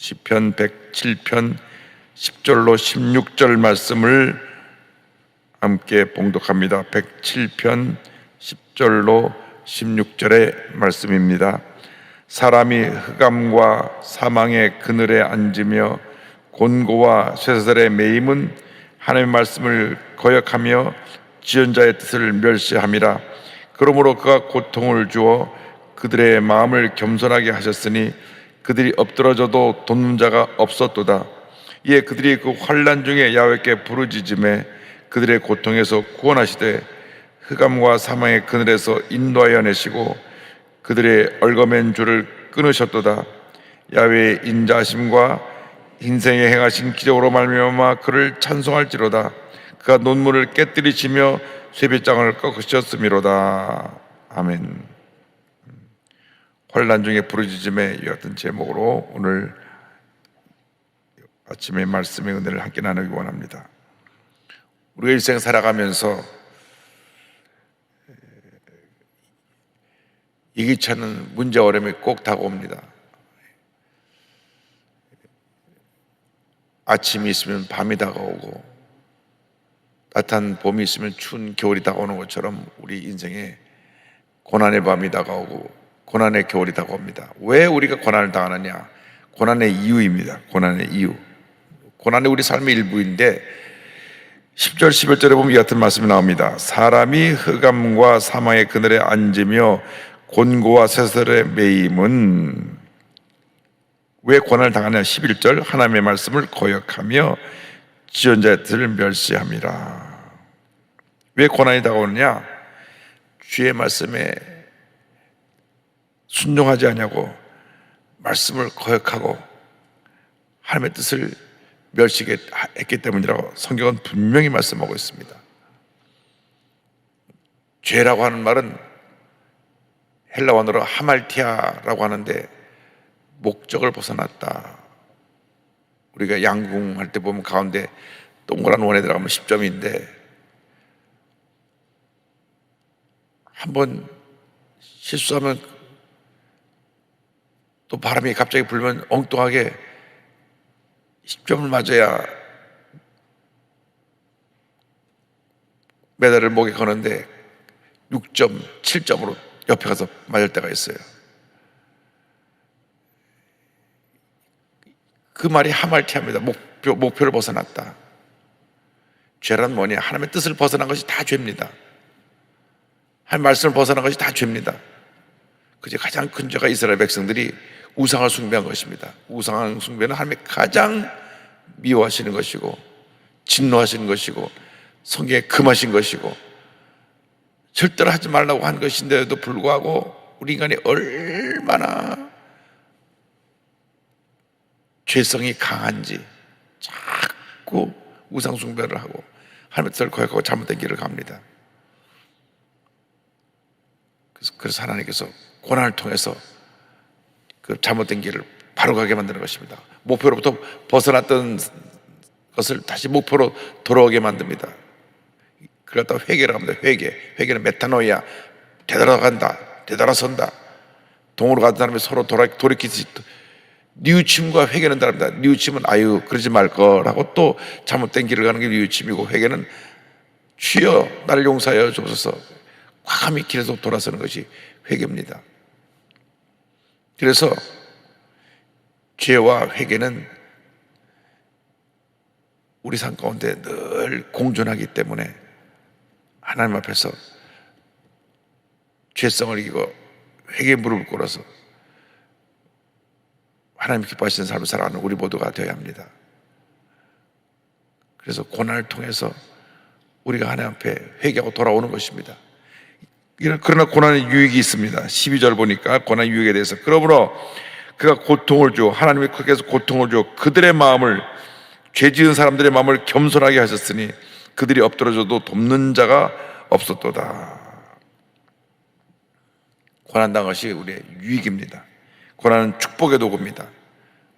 시편 107편 10절로 16절 말씀을 함께 봉독합니다. 107편 10절로 16절의 말씀입니다. 사람이 흑암과 사망의 그늘에 앉으며 곤고와 쇠사슬에 매임은 하나님의 말씀을 거역하며 지연자의 뜻을 멸시함이라. 그러므로 그가 고통을 주어 그들의 마음을 겸손하게 하셨으니 그들이 엎드러져도 돕는 자가 없었도다. 이에 그들이 그 환난 중에 야훼께 부르짖음에 그들의 고통에서 구원하시되 흑암과 사망의 그늘에서 인도하여 내시고 그들의 얽어맨 줄을 끊으셨도다. 야훼의 인자하심과 인생에 행하신 기적으로 말미암아 그를 찬송할지로다. 그가 논문을 깨뜨리시며 쇠빗장을 꺾으셨음이로다. 아멘. 환난 중에 부르짖음에 이 같은 제목으로 오늘 아침에 말씀의 은혜를 함께 나누기 원합니다. 우리가 일생 살아가면서 예기치 않은 문제 어려움이 꼭 다가옵니다. 아침이 있으면 밤이 다가오고 따뜻한 봄이 있으면 추운 겨울이 다가오는 것처럼 우리 인생에 고난의 밤이 다가오고 고난의 겨울이 다가옵니다. 왜 우리가 고난을 당하느냐? 고난의 이유입니다. 고난의 이유. 고난이 우리 삶의 일부인데 10절 11절에 보면 이 같은 말씀이 나옵니다. 사람이 흑암과 사망의 그늘에 앉으며 곤고와 쇠사슬에 매임은 왜 고난을 당하냐? 11절 하나님의 말씀을 거역하며 지연자의 뜻을 멸시함이라. 왜 고난이 다가오느냐? 주의 말씀에 순종하지 않냐고 말씀을 거역하고 하나님의 뜻을 멸시했기 때문이라고 성경은 분명히 말씀하고 있습니다. 죄라고 하는 말은 헬라어로 하말티아라고 하는데 목적을 벗어났다. 우리가 양궁할 때 보면 가운데 동그란 원에 들어가면 10점인데 한번 실수하면 또 바람이 갑자기 불면 엉뚱하게 10점을 맞아야 메달을 목에 거는데 6점, 7점으로 옆에 가서 맞을 때가 있어요. 그 말이 하말티합니다. 목표를 벗어났다. 죄란 뭐냐? 하나님의 뜻을 벗어난 것이 다 죄입니다. 하나님의 말씀을 벗어난 것이 다 죄입니다. 그제 가장 큰 죄가 이스라엘 백성들이 우상을 숭배한 것입니다. 우상 숭배는 하나님의 가장 미워하시는 것이고 진노하시는 것이고 성경에 금하신 것이고 절대로 하지 말라고 한 것인데도 불구하고 우리 인간이 얼마나 죄성이 강한지 자꾸 우상 숭배를 하고 하나님의 뜻을 거역하고 잘못된 길을 갑니다. 그래서 하나님께서 고난을 통해서 그 잘못된 길을 바로 가게 만드는 것입니다. 목표로부터 벗어났던 것을 다시 목표로 돌아오게 만듭니다. 그걸 갖다 회개라고 합니다. 회개는 메타노이아, 되돌아간다, 되돌아선다. 동으로 가던 사람이 서로 돌이키듯이 뉘우침과 회개는 다릅니다. 뉘우침은 아유 그러지 말 거라고 또 잘못된 길을 가는 게 뉘우침이고, 회개는 주여 나를 용서하여 주옵소서 과감히 길에서 돌아서는 것이 회개입니다. 그래서 죄와 회개는 우리 삶 가운데 늘 공존하기 때문에 하나님 앞에서 죄성을 이기고 회개의 무릎을 꿇어서 하나님 기뻐하시는 삶을 살아가는 우리 모두가 되어야 합니다. 그래서 고난을 통해서 우리가 하나님 앞에 회개하고 돌아오는 것입니다. 그러나 고난의 유익이 있습니다. 12절 보니까 고난의 유익에 대해서, 그러므로 그가 고통을 주어, 하나님이 그렇게해서 고통을 주어 그들의 마음을, 죄 지은 사람들의 마음을 겸손하게 하셨으니 그들이 엎드러져도 돕는 자가 없었도다. 고난당한 것이 우리의 유익입니다. 고난은 축복의 도구입니다.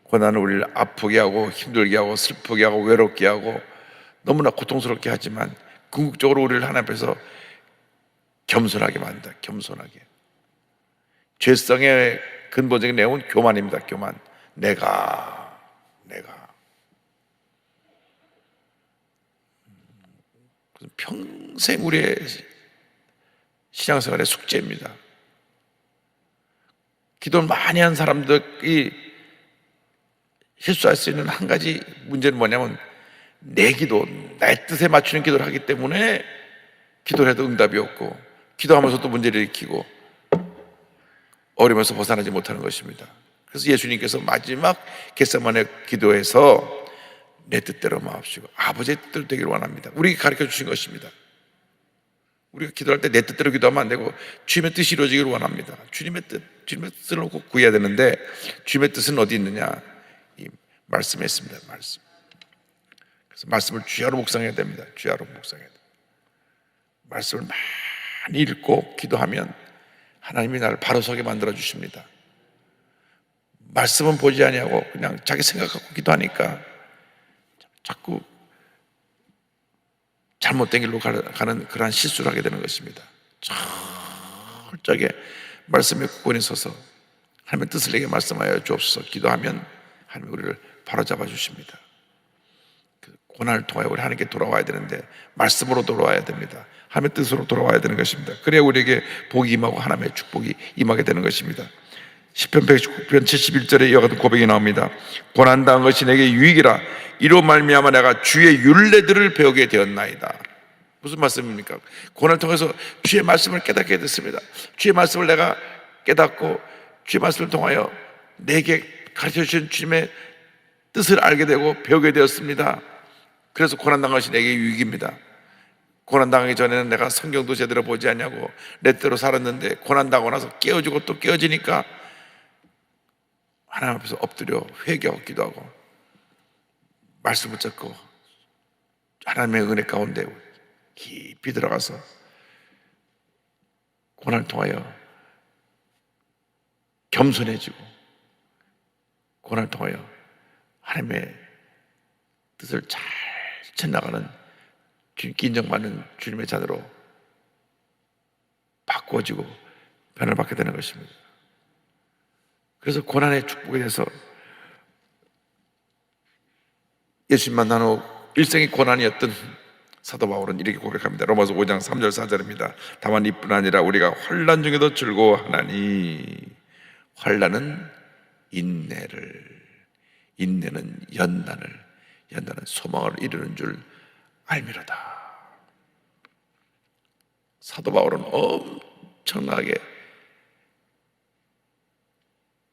고난은 우리를 아프게 하고 힘들게 하고 슬프게 하고 외롭게 하고 너무나 고통스럽게 하지만 궁극적으로 우리를 하나님 앞에서 겸손하게 만든다. 겸손하게. 죄성의 근본적인 내용은 교만입니다. 교만. 내가 내가. 평생 우리의 신앙생활의 숙제입니다. 기도를 많이 한 사람들이 실수할 수 있는 한 가지 문제는 뭐냐면, 내 기도, 나의 뜻에 맞추는 기도를 하기 때문에 기도를 해도 응답이 없고, 기도하면서 또 문제를 일으키고 어려움에서 벗어나지 못하는 것입니다. 그래서 예수님께서 마지막 겟세마네 기도에서 내 뜻대로 마옵시고 아버지의 뜻대로 되기를 원합니다. 우리에게 가르쳐 주신 것입니다. 우리가 기도할 때 내 뜻대로 기도하면 안 되고 주님의 뜻이 이루어지기를 원합니다. 주님의 뜻을 놓고 구해야 되는데, 주님의 뜻은 어디 있느냐? 이 말씀에 있습니다. 말씀. 그래서 말씀을 주야로 묵상해야 됩니다. 주야로 묵상해야 됩니다. 말씀을 많이 읽고 기도하면 하나님이 나를 바로 서게 만들어 주십니다. 말씀은 보지 아니하고 그냥 자기 생각 갖고 기도하니까 자꾸 잘못된 길로 가는 그러한 실수를 하게 되는 것입니다. 철저하게 말씀에 굳건히 서서 하나님의 뜻을 내게 말씀하여 주옵소서 기도하면 하나님이 우리를 바로잡아 주십니다. 고난을 통하여 우리 하나님께 돌아와야 되는데 말씀으로 돌아와야 됩니다. 하나님의 뜻으로 돌아와야 되는 것입니다. 그래야 우리에게 복이 임하고 하나님의 축복이 임하게 되는 것입니다. 시편 119편 71절에 이와 같은 고백이 나옵니다. 고난당한 것이 내게 유익이라. 이로 말미암아 내가 주의 율례들을 배우게 되었나이다. 무슨 말씀입니까? 고난을 통해서 주의 말씀을 깨닫게 됐습니다. 주의 말씀을 내가 깨닫고 주의 말씀을 통하여 내게 가르쳐 주신 주님의 뜻을 알게 되고 배우게 되었습니다. 그래서 고난당한 것이 내게 유익입니다. 고난당하기 전에는 내가 성경도 제대로 보지 않냐고 내 뜻대로 살았는데, 고난당하고 나서 깨어지고 또 깨어지니까 하나님 앞에서 엎드려 회개하고 기도하고 말씀 붙잡고 하나님의 은혜 가운데 깊이 들어가서 고난을 통하여 겸손해지고, 고난을 통하여 하나님의 뜻을 잘 지켜나가는 주님께 인정받는 주님의 자녀로 바꾸어지고 변을 받게 되는 것입니다. 그래서 고난의 축복에 대해서 예수님 만난 후 일생의 고난이었던 사도 바울은 이렇게 고백합니다. 로마서 5장 3절 4절입니다. 다만 이뿐 아니라 우리가 환난 중에도 즐거워하나니, 환난은 인내를, 인내는 연단을, 연단은 소망을 이루는 줄 알미로다. 사도 바울은 엄청나게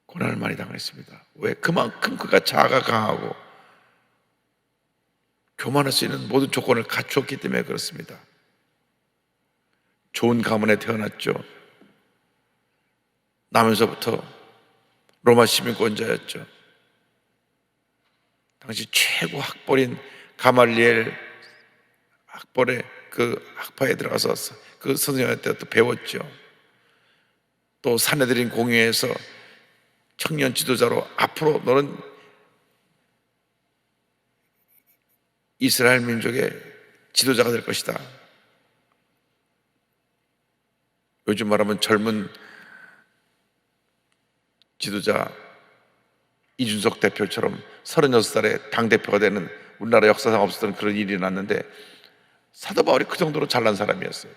고난을 많이 당했습니다. 왜? 그만큼 그가 자아가 강하고 교만할 수 있는 모든 조건을 갖추었기 때문에 그렇습니다. 좋은 가문에 태어났죠. 나면서부터 로마 시민권자였죠. 당시 최고 학벌인 가말리엘 학벌의 그 학파에 들어가서 그 선생님한테 또 배웠죠. 또 사내들인 공회에서 청년 지도자로 앞으로 너는 이스라엘 민족의 지도자가 될 것이다. 요즘 말하면 젊은 지도자 이준석 대표처럼 36살에 당대표가 되는, 우리나라 역사상 없었던 그런 일이 났는데 사도 바울이 그 정도로 잘난 사람이었어요.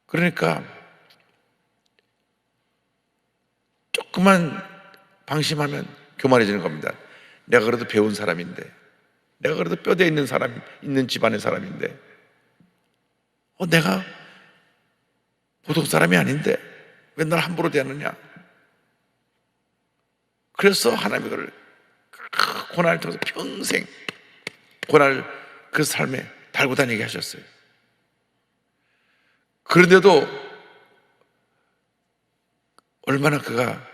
그러니까 조금만 방심하면 교만해지는 겁니다. 내가 그래도 배운 사람인데, 내가 그래도 뼈대 있는 사람, 있는 집안의 사람인데, 내가 보통 사람이 아닌데 왜 날 함부로 대하느냐. 그래서 하나님이 그를 고난을 통해서 평생 고난을 그 삶에 달고 다니게 하셨어요. 그런데도 얼마나 그가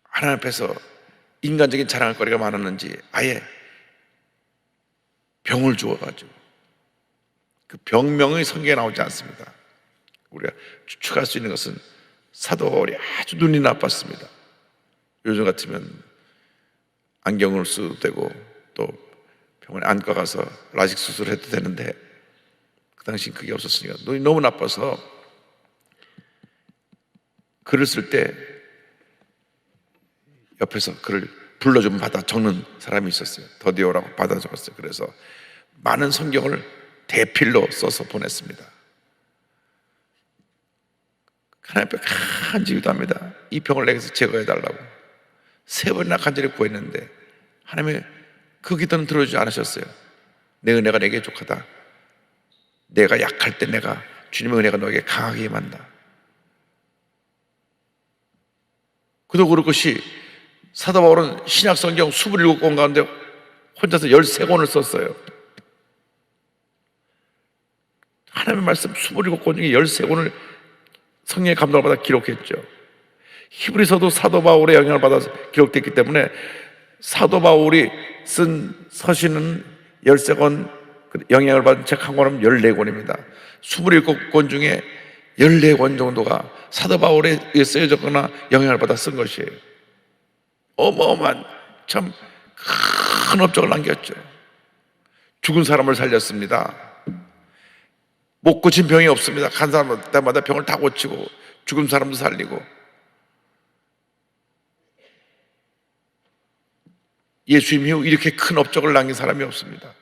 하나님 앞에서 인간적인 자랑할 거리가 많았는지 아예 병을 주어가지고, 그 병명의 성경에 나오지 않습니다. 우리가 추측할 수 있는 것은 사도 바울이 아주 눈이 나빴습니다. 요즘 같으면 안경을 써도 되고 또 병원에 안과 가서 라식 수술을 해도 되는데, 그 당시엔 그게 없었으니까 눈이 너무 나빠서 글을 쓸 때 옆에서 글을 불러주면 받아 적는 사람이 있었어요. 더디오라고 받아 적었어요. 그래서 많은 성경을 대필로 써서 보냈습니다. 하나님 앞에 간절히 기도합니다. 이 병을 내게서 제거해 달라고 3번이나 간절히 구했는데 하나님이 그 기도는 들어주지 않으셨어요. 내 은혜가 내게 족하다. 내가 약할 때 내가 주님의 은혜가 너에게 강하게 임한다. 그도 그럴 것이 사도 바울은 신약 성경 27권 가운데 혼자서 13권을 썼어요. 하나님의 말씀 27권 중에 13권을 성령의 감동을 받아 기록했죠. 히브리서도 사도 바울의 영향을 받아서 기록됐기 때문에 사도 바울이 쓴 서신은 13권, 영향을 받은 책 한 권은 14권입니다. 27권 중에 14권 정도가 사도 바울에 의해 쓰여졌거나 영향을 받아 쓴 것이에요. 어마어마한 참 큰 업적을 남겼죠. 죽은 사람을 살렸습니다. 못 고친 병이 없습니다. 간 사람마다 병을 다 고치고 죽은 사람도 살리고, 예수님 이후 이렇게 큰 업적을 남긴 사람이 없습니다.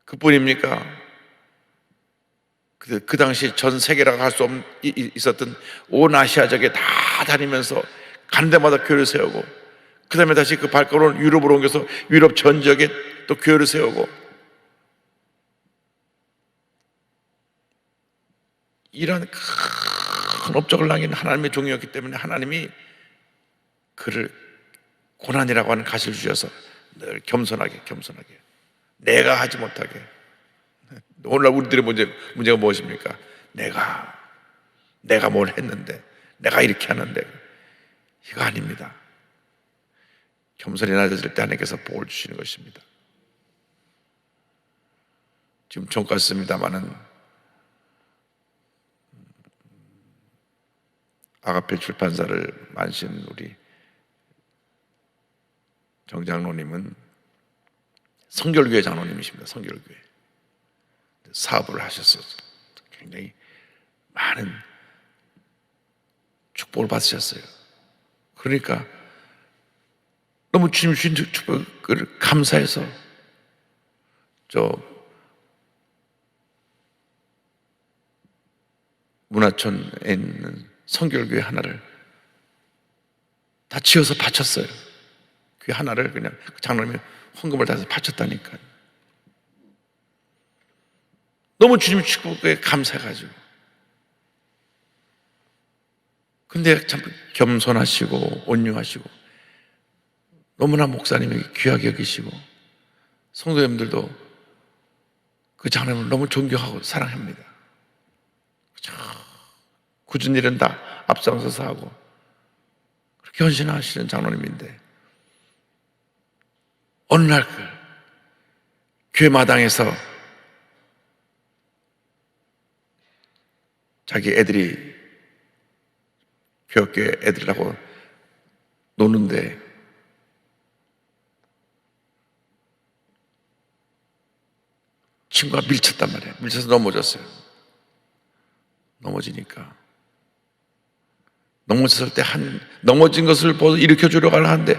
그뿐입니까? 그 당시 전 세계라고 할 수 없는 있었던 온 아시아적에 다 다니면서 가는 데마다 교회를 세우고, 그 다음에 다시 그 발걸음을 유럽으로 옮겨서 유럽 전 지역에 또 교회를 세우고, 이런 큰 업적을 남긴 하나님의 종이었기 때문에 하나님이 그를 고난이라고 하는 가시를 주셔서 늘 겸손하게 내가 하지 못하게. 오늘날 우리들의 문제가 무엇입니까? 내가 뭘 했는데, 내가 이렇게 하는데. 이거 아닙니다. 겸손히 낮아질 때 하나님께서 복을 주시는 것입니다. 지금 총같습니다마는 아가페 출판사를 만신 우리 정 장로님은 성결교회 장로님이십니다. 성결교회 사업을 하셔서 굉장히 많은 축복을 받으셨어요. 그러니까 너무 주님 주신 축복을 감사해서 문화촌에 있는 성결교회 하나를 다 지어서 바쳤어요. 그 하나를 그냥 장로님이 헌금을 다 해서 바쳤다니까요. 너무 주님 축복에 감사해가지고. 근데 참 겸손하시고 온유하시고 너무나 목사님이 귀하게 여기시고 성도님들도 그 장로님을 너무 존경하고 사랑합니다. 굳은 일은 다 앞장서서 하고 그렇게 헌신하시는 장로님인데, 어느 날 교회 마당에서 자기 애들이 교회 애들하고 노는데 친구가 밀쳤단 말이에요. 밀쳐서 넘어졌어요. 넘어졌을 때 넘어진 것을 보고 일으켜 주려고 하는데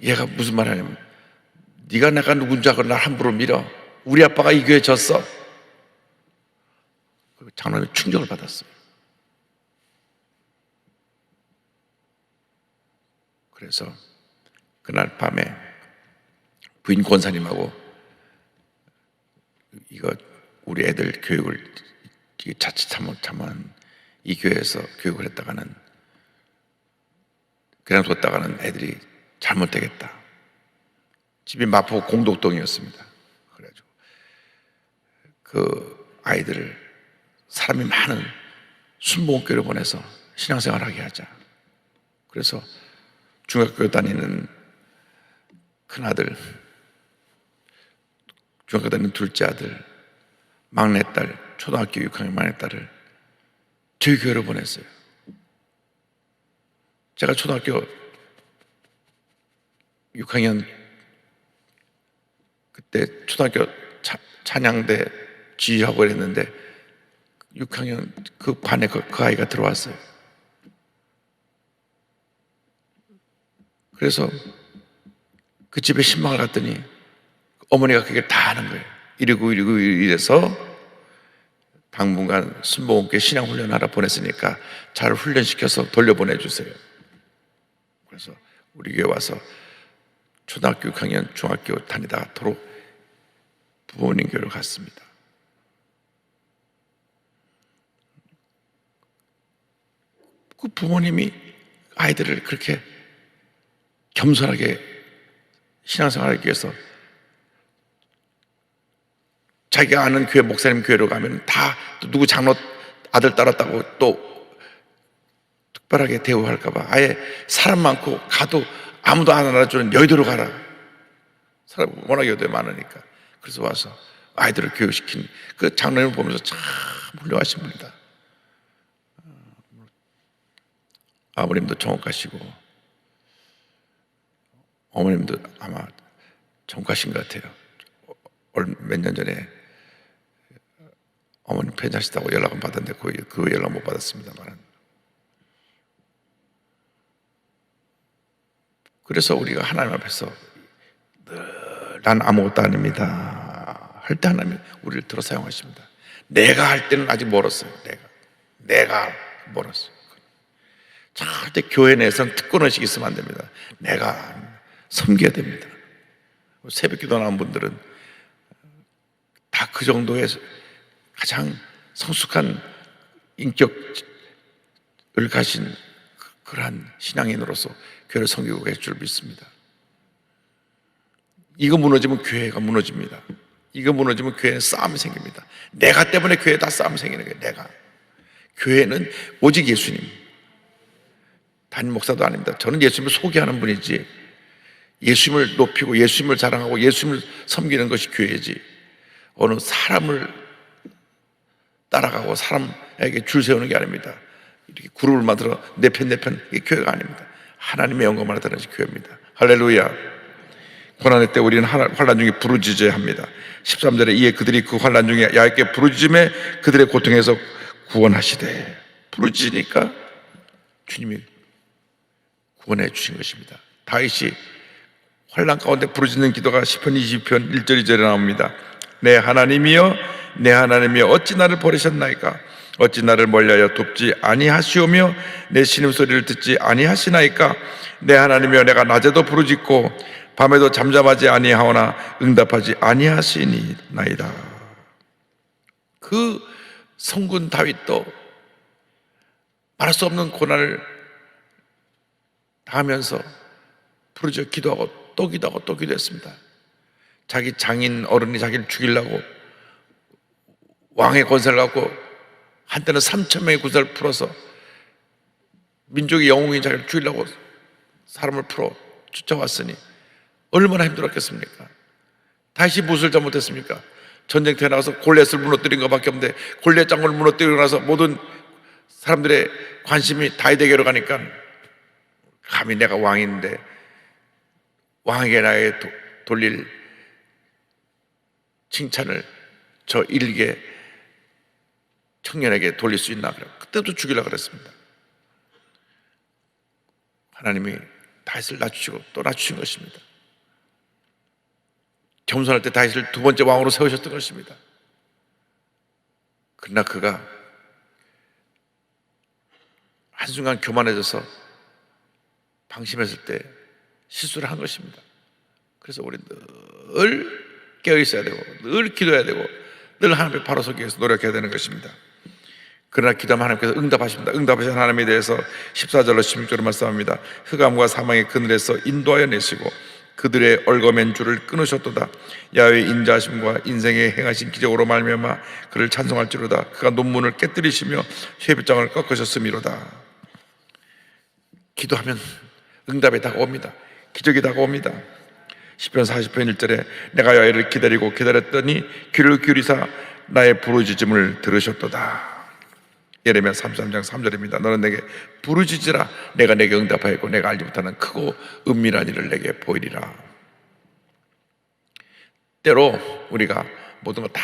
얘가 무슨 말 하냐면, 네가 내가 누군지 알고 날 함부로 밀어. 우리 아빠가 이 교회 졌어. 장로님이 충격을 받았어요. 그래서 그날 밤에 부인 권사님하고 이거 우리 애들 교육을 자칫하면 이 교회에서 교육을 했다가는 그냥 뒀다가는 애들이 잘못되겠다. 집이 마포 공덕동이었습니다. 그래가지고 그 아이들을 사람이 많은 순복음교회로 보내서 신앙생활하게 하자. 그래서 중학교 다니는 큰아들, 중학교 다니는 둘째 아들, 막내딸, 초등학교 6학년 막내딸을 저희 교회로 보냈어요. 제가 초등학교 6학년 그때 초등학교 찬양대 지휘하고 그랬는데 6학년 그 반에 그 아이가 들어왔어요. 그래서 그 집에 신방을 갔더니 어머니가 그게 다 하는 거예요. 이러고 이래서 당분간 순복음교회 신앙훈련하러 보냈으니까 잘 훈련시켜서 돌려보내주세요. 그래서 우리 교회 와서 초등학교 6학년 중학교 다니다가 도로 부모님 교회로 갔습니다. 그 부모님이 아이들을 그렇게 겸손하게 신앙생활하기 위해서 자기가 아는 교회 목사님 교회로 가면 다 누구 장로 아들 따랐다고 또 특별하게 대우할까 봐 아예 사람 많고 가도 아무도 안 알아주는 여의도로 가라. 사람 워낙 여의도에 많으니까. 그래서 와서 아이들을 교육시킨 그 장로님을 보면서 참 훌륭하신 분이다. 아버님도 정옥가시고 어머님도 아마 정옥가신 것 같아요. 몇 년 전에 어머님 폐자시다고 연락은 받았는데 그 연락 못 받았습니다만. 그래서 우리가 하나님 앞에서 늘 난 아무것도 아닙니다 할 때 하나님 우리를 들어 사용하십니다. 내가 할 때는 아직 멀었어요. 내가 멀었어요. 절대 교회 내에서는 특권의식이 있으면 안 됩니다. 내가 섬겨야 됩니다. 새벽 기도 나온 분들은 다 그 정도의 가장 성숙한 인격을 가진 그러한 신앙인으로서 교회를 섬기고 계실 줄 믿습니다. 이거 무너지면 교회가 무너집니다. 이거 무너지면 교회는 싸움이 생깁니다. 내가 때문에 교회에 다 싸움이 생기는 거예요. 내가. 교회는 오직 예수님. 담임 목사도 아닙니다. 저는 예수님을 소개하는 분이지 예수님을 높이고 예수님을 자랑하고 예수님을 섬기는 것이 교회지 어느 사람을 따라가고 사람에게 줄 세우는 게 아닙니다. 이렇게 그룹을 만들어 내 편 이게 교회가 아닙니다. 하나님의 영광을 나타내는 것이 교회입니다. 할렐루야. 고난의 때 우리는 환난 중에 부르짖어야 합니다. 13절에 이에 그들이 그 환난 중에 야곱께 부르짖음에 그들의 고통에서 구원하시되. 부르짖으니까 주님이 구원해 주신 것입니다. 다윗이 환난 가운데 부르짖는 기도가 시편 20편 1절 2절에 나옵니다. 내 하나님이여 내 하나님이여 어찌 나를 버리셨나이까. 어찌 나를 멀리하여 돕지 아니하시오며 내 신음소리를 듣지 아니하시나이까. 내 하나님이여 내가 낮에도 부르짖고 밤에도 잠잠하지 아니하오나 응답하지 아니하시니나이다. 그 성군 다윗도 말할 수 없는 고난을 당하면서 부르짖어 기도하고 또 기도하고 또 기도했습니다. 자기 장인 어른이 자기를 죽이려고 왕의 권세를 갖고 한때는 3,000명의 군사를 풀어서 민족의 영웅인 자기를 죽이려고 사람을 풀어 쫓아왔으니 얼마나 힘들었겠습니까? 다시 무엇을 잘못했습니까? 전쟁터에 나가서 골리앗을 무너뜨린 것밖에 없는데 골리앗 장군을 무너뜨리고 나서 모든 사람들의 관심이 다윗에게로 가니까 감히 내가 왕인데 왕에게 나에게 돌릴 칭찬을 저 일개 청년에게 돌릴 수 있나? 그때도 죽이려고 그랬습니다. 하나님이 다윗을 낮추시고 또 낮추신 것입니다. 겸손할 때 다윗을 두 번째 왕으로 세우셨던 것입니다. 그러나 그가 한순간 교만해져서 방심했을 때 실수를 한 것입니다. 그래서 우리 늘 깨어 있어야 되고 늘 기도해야 되고 늘 하나님의 바로 서기 위해서 노력해야 되는 것입니다. 그러나 기도하면 하나님께서 응답하십니다. 응답하신 하나님에 대해서 14절로 16절로 말씀합니다. 흑암과 사망의 그늘에서 인도하여 내시고 그들의 얽어맨 줄을 끊으셨도다. 야훼의 인자하심과 인생에 행하신 기적으로 말미암아 그를 찬송할지로다. 그가 논문을 깨뜨리시며 쇠빗장을 꺾으셨음이로다. 기도하면 응답이 다가옵니다. 기적이 다가옵니다. 시편 40편 1절에 내가 야훼를 기다리고 기다렸더니 귀를 기울이사 나의 부르짖음을 들으셨도다. 예레미야 33장 3절입니다. 너는 내게 부르짖으라. 내가 내게 응답하였고 내가 알지 못하는 크고 은밀한 일을 내게 보이리라. 때로 우리가 모든 거 다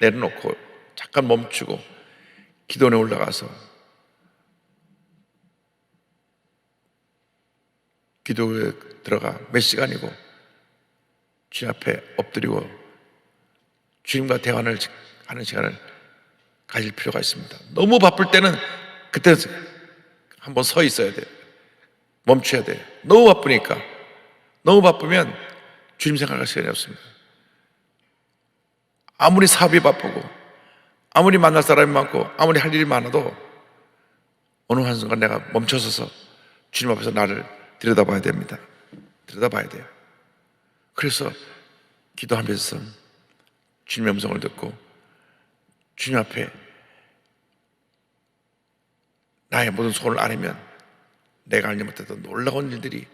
내려놓고 잠깐 멈추고 기도원에 올라가서 기도에 들어가 몇 시간이고 주님 앞에 엎드리고 주님과 대화를 하는 시간을 가질 필요가 있습니다. 너무 바쁠 때는 그때 한번 서 있어야 돼요. 멈춰야 돼요. 너무 바쁘니까. 너무 바쁘면 주님 생각할 시간이 없습니다. 아무리 사업이 바쁘고 아무리 만날 사람이 많고 아무리 할 일이 많아도 어느 한순간 내가 멈춰서서 주님 앞에서 나를 들여다봐야 됩니다. 들여다봐야 돼요. 그래서 기도하면서 주님의 음성을 듣고 주님 앞에 나의 모든 소원을 아니면 내가 알지 못했던 놀라운 일들이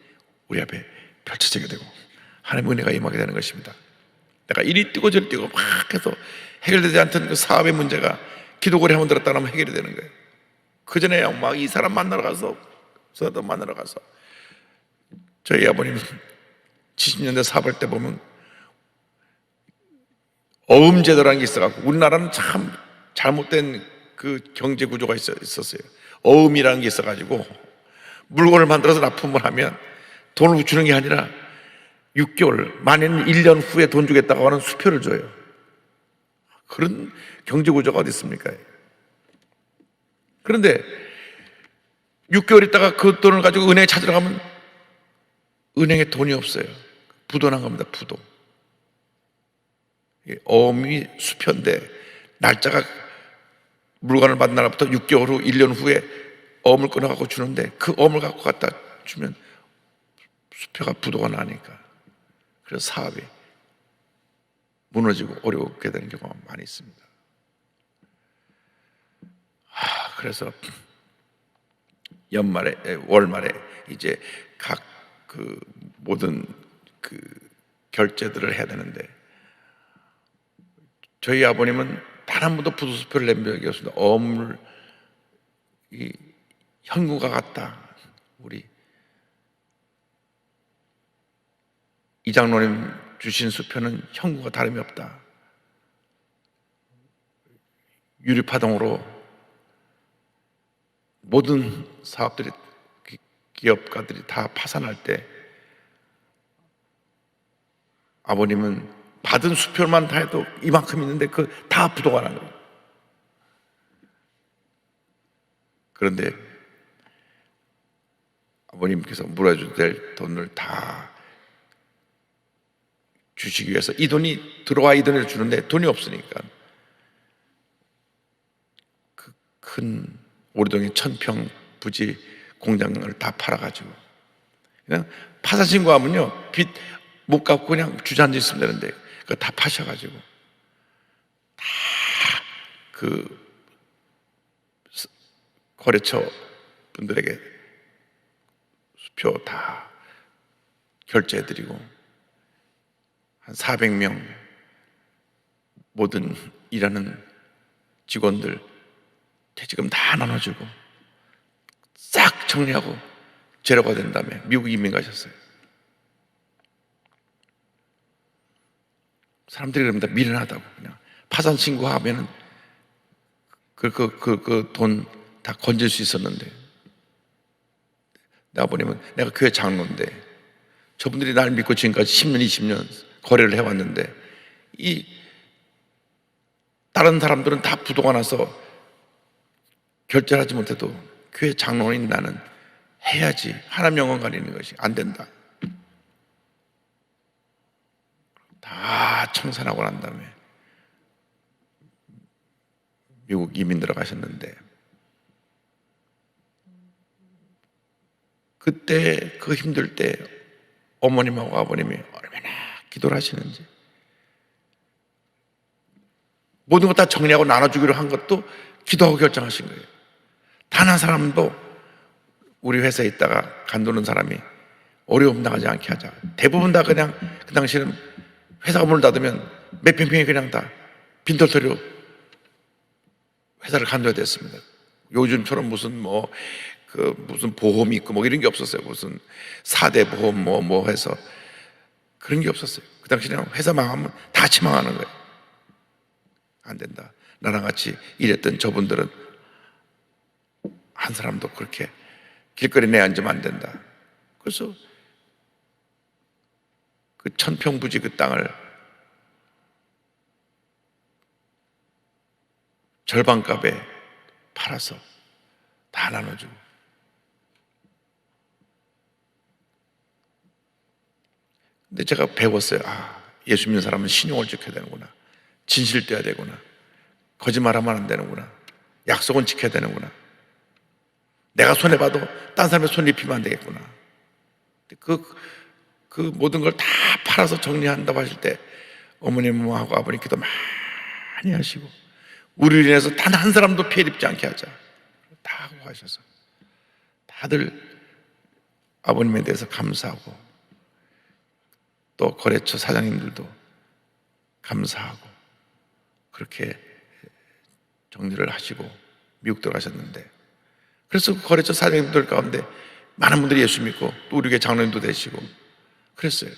우리 앞에 펼쳐지게 되고 하나님의 은혜가 임하게 되는 것입니다. 내가 이리 뛰고 저리 뛰고 막 해서 해결되지 않던 그 사업의 문제가 기도거리 한번 들었다 하면 해결이 되는 거예요. 그 전에 막 이 사람 만나러 가서 저도 만나러 가서 저희 아버님 70년대 사업할 때 보면 어음제도라는 게 있어갖고 우리나라는 참 잘못된 그 경제 구조가 있었어요. 어음이라는 게 있어가지고 물건을 만들어서 납품을 하면 돈을 주는 게 아니라 6개월, 많이는 1년 후에 돈 주겠다고 하는 수표를 줘요. 그런 경제 구조가 어디 있습니까? 그런데 6개월 있다가 그 돈을 가지고 은행에 찾으러 가면 은행에 돈이 없어요. 부도 난 겁니다. 부도. 어음이 수표인데 날짜가 물건을 받는 날부터 6개월 후, 1년 후에 어음을 끊어갖고 주는데 그 어음을 갖고 갖다 주면 수표가 부도가 나니까 그래서 사업이 무너지고 어렵게 되는 경우가 많이 있습니다. 그래서 연말에 월말에 이제 각 그 모든 그 결제들을 해야 되는데 저희 아버님은 단 한 번도 부도수표를 낸 적이 없습니다. 어물 이 현금과 같다. 우리 이장로님 주신 수표는 현금과 다름이 없다. 유리파동으로 모든 사업들이 기업가들이 다 파산할 때 아버님은 받은 수표만 다 해도 이만큼 있는데 그 다 부도가 난 거예요. 그런데 아버님께서 물어줘야 될 돈을 다 주시기 위해서 이 돈이 들어와 이 돈을 주는데 돈이 없으니까 그 큰 오리동의 1000평 부지 공장을 다 팔아가지고 그냥 파산 신고하면요 빚 못 갚고 그냥 주저앉아 있으면 되는데 그거 다 파셔가지고 다 그 거래처 분들에게 수표 다 결제해드리고 한 400명 모든 일하는 직원들 퇴직금 다 나눠주고 싹 정리하고 제로가 된 다음에 미국 이민 가셨어요. 사람들이 그럽니다. 미련하다고 그냥 파산 신고하면은 그 돈 다 건질 수 있었는데 내 아버님은 내가 교회 장로인데 저분들이 날 믿고 지금까지 10년, 20년 거래를 해왔는데 이 다른 사람들은 다 부도가 나서 결제를 하지 못해도 교회 장로인 나는 해야지. 하나님 영광 가리는 것이 안 된다. 다 청산하고 난 다음에 미국 이민 들어가셨는데 그때 그 힘들 때 어머님하고 아버님이 얼마나 기도를 하시는지 모든 것 다 정리하고 나눠주기로 한 것도 기도하고 결정하신 거예요. 단 한 사람도 우리 회사에 있다가 간두는 사람이 어려움 당하지 않게 하자. 대부분 다 그냥 그 당시에는 회사가 문을 닫으면 몇 평평이 그냥 다 빈털터리로 회사를 간둬야 됐습니다. 요즘처럼 무슨 무슨 보험이 있고 이런 게 없었어요. 무슨 4대 보험 뭐 해서 그런 게 없었어요. 그 당시에는 회사 망하면 다 같이 망하는 거예요. 안 된다. 나랑 같이 일했던 저분들은 한 사람도 그렇게 길거리에 내앉으면 안 된다. 그래서 그 천평부지 그 땅을 절반값에 팔아서 다 나눠주고. 근데 제가 배웠어요. 예수 믿는 사람은 신용을 지켜야 되는구나. 진실돼야 되구나. 거짓말하면 안 되는구나. 약속은 지켜야 되는구나. 내가 손해봐도 딴 사람의 손 입히면 안 되겠구나. 그 모든 걸 다 팔아서 정리한다고 하실 때 어머님하고 아버님 기도 많이 하시고, 우리를 인해서 단 한 사람도 피해 입지 않게 하자 다 하고 하셔서 다들 아버님에 대해서 감사하고, 또 거래처 사장님들도 감사하고 그렇게 정리를 하시고 미국 들어가셨는데, 그래서 그 거래처 사장님들 가운데 많은 분들이 예수 믿고 또 우리 교회 장로님도 되시고 그랬어요.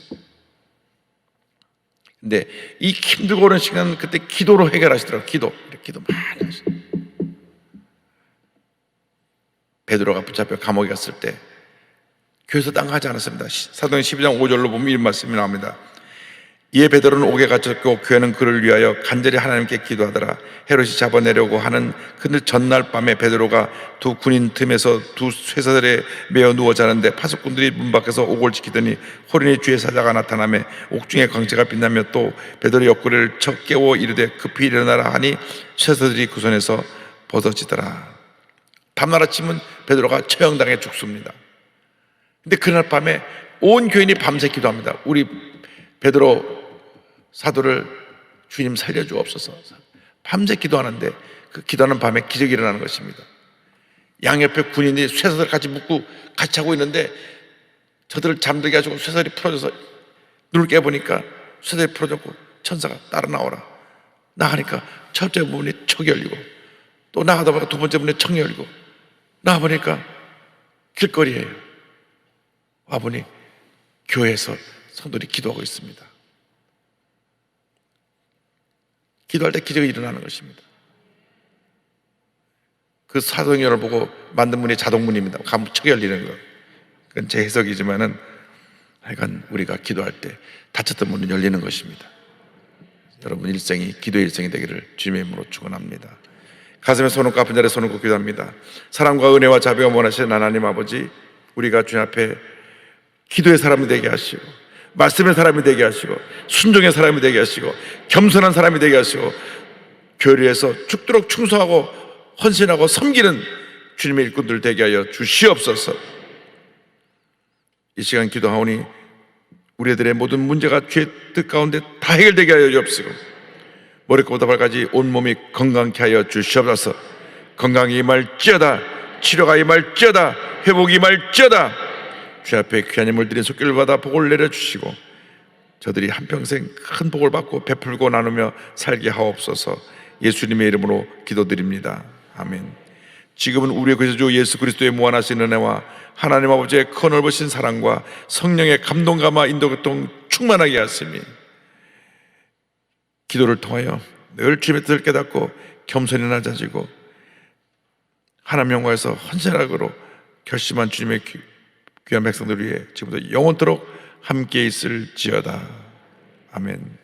근데 이 힘들고 어려운 시간 그때 기도로 해결하시더라고요. 기도 많이 하시고. 베드로가 붙잡혀 감옥에 갔을 때 교회에서 딴거하지 않았습니다. 사도행 12장 5절로 보면 이런 말씀이 나옵니다. 이에 베드로는 옥에 갇혔고 교회는 그를 위하여 간절히 하나님께 기도하더라. 헤롯이 잡아내려고 하는 그날 전날 밤에 베드로가 두 군인 틈에서 두 쇠사슬에 매어 누워 자는데 파수꾼들이 문 밖에서 옥을 지키더니 호련히 주의 사자가 나타나며 옥중에 광채가 빛나며 또 베드로의 옆구리를 쳐 깨워 이르되 급히 일어나라 하니 쇠사슬이 그 손에서 벗어지더라. 다음날 아침은 베드로가 처형당해 죽습니다. 근데 그날 밤에 온 교인이 밤새 기도합니다. 우리 베드로 사도를 주님 살려주옵소서. 밤새 기도하는데 그 기도하는 밤에 기적이 일어나는 것입니다. 양옆에 군인이 쇠사슬 같이 묶고 같이 자고 있는데 저들을 잠들게 해주고 쇠사슬이 풀어져서 눈을 깨보니까 쇠사슬이 풀어졌고 천사가 따라 나오라. 나가니까 첫째 문이 척이 열리고 또 나가다 보니까 두 번째 문에 척이 열리고 나가보니까 길거리에요. 와보니 교회에서 성도들이 기도하고 있습니다. 기도할 때 기적이 일어나는 것입니다. 그 사도행전을 보고 만든 문이 자동문입니다. 척이 열리는 거. 그건 제 해석이지만은 하여간 우리가 기도할 때 닫혔던 문은 열리는 것입니다. 여러분 일생이 기도의 일생이 되기를 주님의 이름으로 축원합니다. 가슴에 손을 꼽은 자리에 손을 꼽고 기도합니다. 사랑과 은혜와 자비가 원하시는 하나님 아버지, 우리가 주님 앞에 기도의 사람이 되게 하시고 말씀의 사람이 되게 하시고 순종의 사람이 되게 하시고 겸손한 사람이 되게 하시고 교회에서 죽도록 충성하고 헌신하고 섬기는 주님의 일꾼들 되게 하여 주시옵소서. 이 시간 기도하오니 우리들의 모든 문제가 주의 뜻 가운데 다 해결되게 하여 주옵시고 머리끝부터 발까지 온몸이 건강케 하여 주시옵소서. 건강이 임할지어다. 치료가 임할지어다. 회복이 임할지어다. 주 앞에 귀한 힘을 드린 속기를 받아 복을 내려주시고 저들이 한평생 큰 복을 받고 베풀고 나누며 살게 하옵소서. 예수님의 이름으로 기도드립니다. 아멘. 지금은 우리의 구세주 예수 그리스도의 무한하신 은혜와 하나님 아버지의 커넓으신 사랑과 성령의 감동감화 인도교통 충만하게 하시니 기도를 통하여 늘 주님의 뜻을 깨닫고 겸손히 낮아지고 하나님 영광에서 헌신하기로 결심한 주님의 귀한 백성들 위해 지금부터 영원토록 함께 있을지어다. 아멘.